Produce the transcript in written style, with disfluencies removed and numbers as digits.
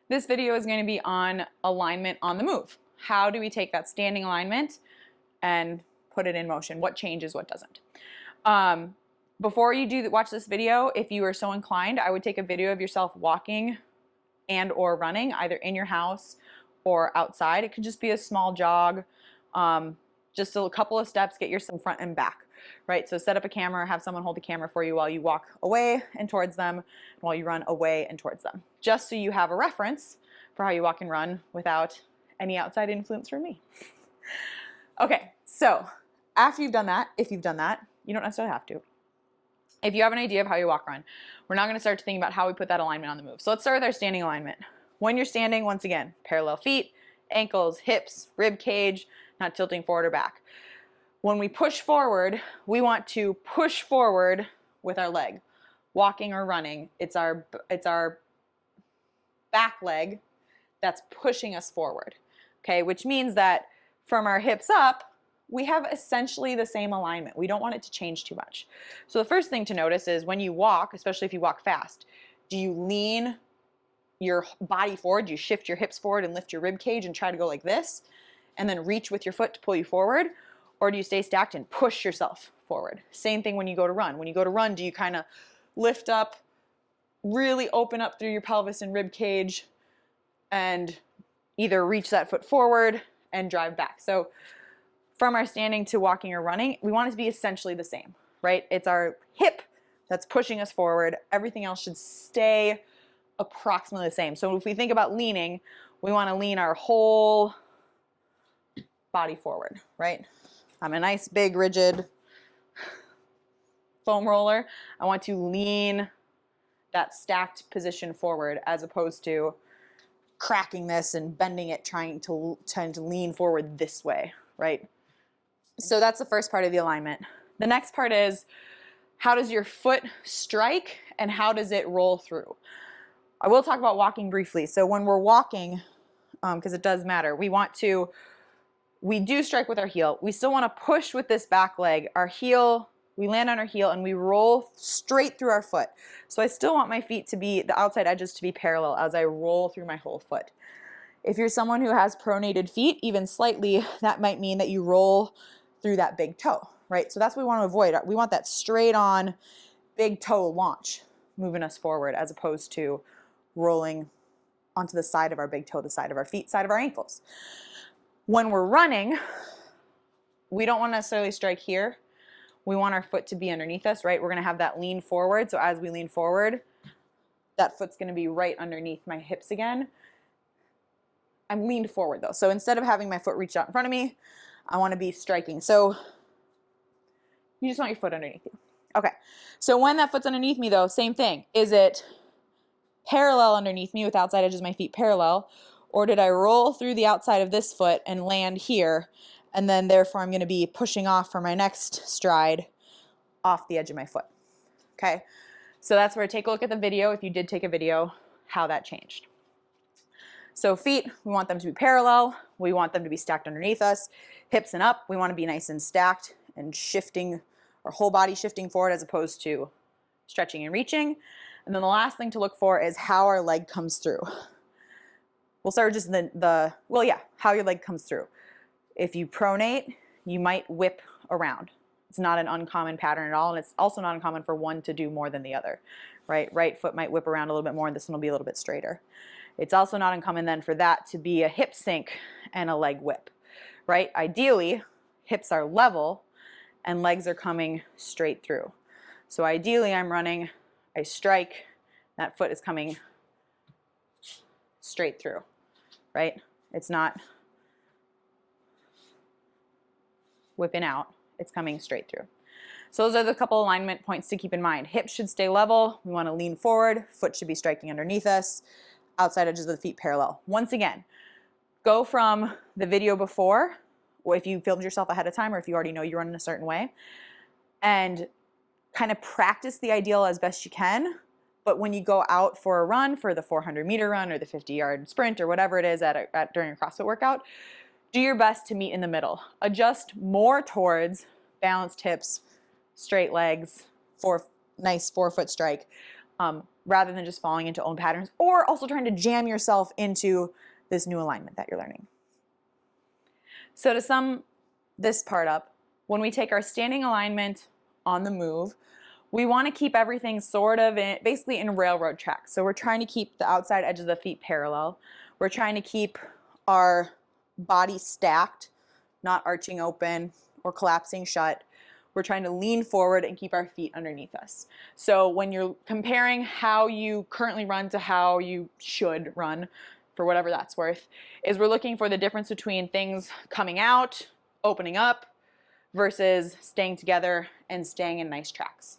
This video is going to be on alignment on the move. How do we take that standing alignment and put it in motion? What changes, what doesn't? Before you watch this video, if you are so inclined, I would take a video of yourself walking and or running, either in your house or outside. It could just be a small jog, just a couple of steps, get yourself front and back, right? So set up a camera, have someone hold the camera for you while you walk away and towards them, and while you run away and towards them, just so you have a reference for how you walk and run without any outside influence from me. Okay, so after you've done that, if you've done that, you don't necessarily have to. If you have an idea of how you walk run, we're now going to start to think about how we put that alignment on the move. So let's start with our standing alignment. When you're standing, once again, parallel feet, ankles, hips, rib cage, not tilting forward or back. When we push forward, we want to push forward with our leg. Walking or running, it's our back leg that's pushing us forward, okay? Which means that from our hips up, we have essentially the same alignment. We don't want it to change too much. So the first thing to notice is when you walk, especially if you walk fast, do you lean your body forward? Do you shift your hips forward and lift your rib cage and try to go like this and then reach with your foot to pull you forward? Or do you stay stacked and push yourself forward? Same thing when you go to run. When you go to run, do you kind of lift up, really open up through your pelvis and rib cage and either reach that foot forward and drive back? So from our standing to walking or running, we want it to be essentially the same, right? It's our hip that's pushing us forward. Everything else should stay approximately the same. So if we think about leaning, we want to lean our whole body forward, right? I'm a nice, big, rigid foam roller. I want to lean that stacked position forward as opposed to cracking this and bending it, trying to lean forward this way, right? So that's the first part of the alignment. The next part is, how does your foot strike and how does it roll through? I will talk about walking briefly. So when we're walking, because it does matter, we do strike with our heel. We still want to push with this back leg. Our heel, we land on our heel and we roll straight through our foot. So I still want my feet to be, the outside edges to be parallel as I roll through my whole foot. If you're someone who has pronated feet, even slightly, that might mean that you roll through that big toe, right? So that's what we want to avoid. We want that straight on big toe launch moving us forward as opposed to rolling onto the side of our big toe, the side of our feet, side of our ankles. When we're running, we don't want to necessarily strike here. We want our foot to be underneath us, right? We're going to have that lean forward. So as we lean forward, that foot's going to be right underneath my hips again. I'm leaned forward though. So instead of having my foot reach out in front of me, I want to be striking. So you just want your foot underneath you. Okay. So when that foot's underneath me though, same thing. Is it parallel underneath me with outside edges of my feet parallel? Or did I roll through the outside of this foot and land here? And then therefore I'm going to be pushing off for my next stride off the edge of my foot. Okay. So that's where take a look at the video. If you did take a video, how that changed. So feet, we want them to be parallel. We want them to be stacked underneath us. Hips and up, we want to be nice and stacked and shifting, our whole body shifting forward as opposed to stretching and reaching. And then the last thing to look for is how our leg comes through. We'll start with just how your leg comes through. If you pronate, you might whip around. It's not an uncommon pattern at all, and it's also not uncommon for one to do more than the other, right? Right foot might whip around a little bit more, and this one will be a little bit straighter. It's also not uncommon then for that to be a hip sink and a leg whip, right? Ideally, hips are level and legs are coming straight through. So ideally, I'm running, I strike, that foot is coming straight through, right? It's not whipping out, it's coming straight through. So those are the couple alignment points to keep in mind. Hips should stay level, we want to lean forward, foot should be striking underneath us, outside edges of the feet parallel. Once again, go from the video before, or if you filmed yourself ahead of time, or if you already know you run in a certain way, and kind of practice the ideal as best you can. But when you go out for a run, for the 400-meter run or the 50-yard sprint or whatever it is during a CrossFit workout, do your best to meet in the middle. Adjust more towards balanced hips, straight legs, nice 4-foot strike, rather than just falling into old patterns, or also trying to jam yourself into this new alignment that you're learning. So to sum this part up, when we take our standing alignment on the move, we want to keep everything sort of basically in railroad tracks. So we're trying to keep the outside edges of the feet parallel. We're trying to keep our body stacked, not arching open or collapsing shut. We're trying to lean forward and keep our feet underneath us. So when you're comparing how you currently run to how you should run, for whatever that's worth, is we're looking for the difference between things coming out, opening up, versus staying together and staying in nice tracks.